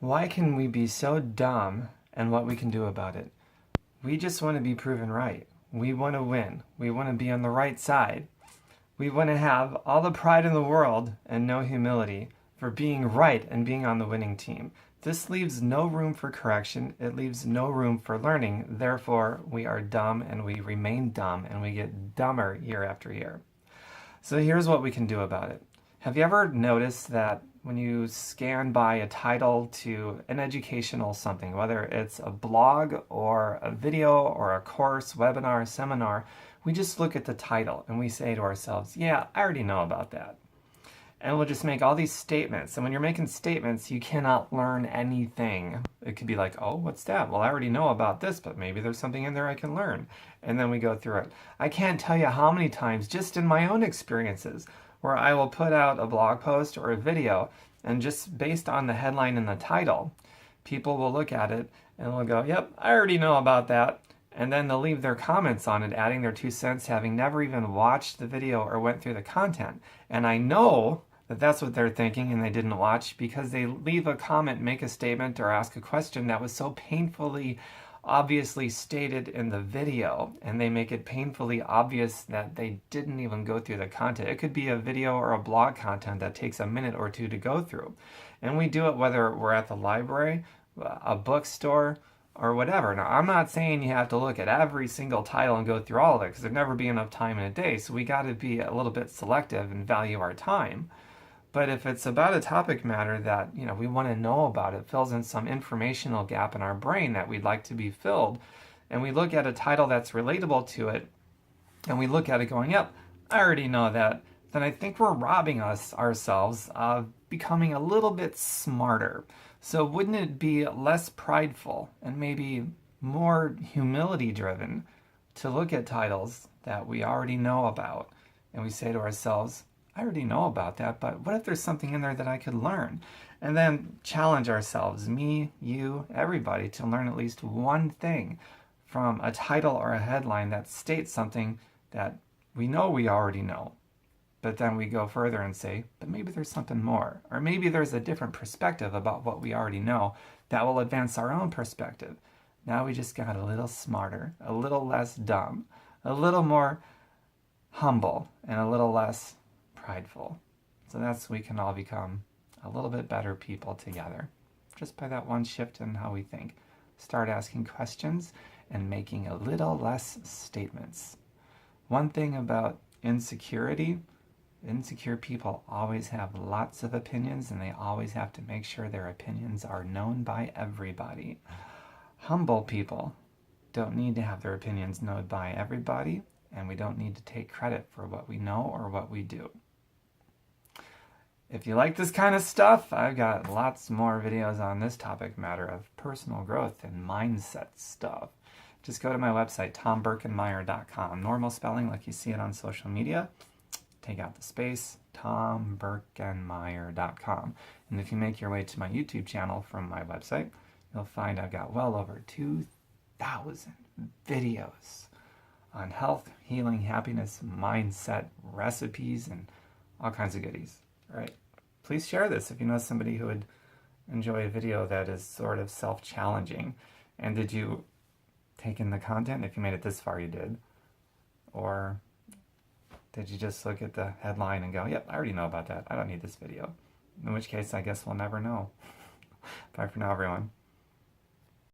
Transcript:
Why can we be so dumb and what we can do about it? We just want to be proven right. We want to win. We want to be on the right side. We want to have all the pride in the world and no humility for being right and being on the winning team. This leaves no room for correction. It leaves no room for learning. Therefore, we are dumb and we remain dumb and we get dumber year after year. So here's what we can do about it. Have you ever noticed that when you scan by a title to an educational something, whether it's a blog or a video or a course, webinar, seminar, we just look at the title and we say to ourselves, yeah, I already know about that. And we'll just make all these statements. And when you're making statements, you cannot learn anything. It could be like, oh, what's that? Well, I already know about this, but maybe there's something in there I can learn. And then we go through it. I can't tell you how many times, just in my own experiences, where I will put out a blog post or a video, and just based on the headline and the title, people will look at it and they'll go, yep, I already know about that. And then they'll leave their comments on it, adding their 2 cents, having never even watched the video or went through the content. And I know that that's what they're thinking and they didn't watch because they leave a comment, make a statement, or ask a question that was so painfully obviously stated in the video, and they make it painfully obvious that they didn't even go through the content. It could be a video or a blog content that takes a minute or two to go through. And we do it whether we're at the library, a bookstore, or whatever. Now, I'm not saying you have to look at every single title and go through all of it because there'd never be enough time in a day. So we got to be a little bit selective and value our time. But if it's about a topic matter that, we want to know about, it fills in some informational gap in our brain that we'd like to be filled, and we look at a title that's relatable to it, and we look at it going, yep, I already know that, then I think we're robbing ourselves of becoming a little bit smarter. So wouldn't it be less prideful and maybe more humility driven to look at titles that we already know about and we say to ourselves, I already know about that, but what if there's something in there that I could learn? And then challenge ourselves, me, you, everybody, to learn at least one thing from a title or a headline that states something that we know we already know. But then we go further and say, but maybe there's something more. Or maybe there's a different perspective about what we already know that will advance our own perspective. Now we just got a little smarter, a little less dumb, a little more humble, and a little less prideful. So we can all become a little bit better people together just by that one shift in how we think. Start asking questions and making a little less statements. One thing about insecurity, insecure people always have lots of opinions and they always have to make sure their opinions are known by everybody. Humble people don't need to have their opinions known by everybody, and we don't need to take credit for what we know or what we do. If you like this kind of stuff, I've got lots more videos on this topic matter of personal growth and mindset stuff. Just go to my website, tomburkenmeyer.com. Normal spelling like you see it on social media. Take out the space, tomburkenmeyer.com. And if you make your way to my YouTube channel from my website, you'll find I've got well over 2,000 videos on health, healing, happiness, mindset, recipes, and all kinds of goodies. All right. Please share this if you know somebody who would enjoy a video that is sort of self-challenging. And did you take in the content? If you made it this far, you did. Or did you just look at the headline and go, yep, I already know about that. I don't need this video. In which case, I guess we'll never know. Bye for now, everyone.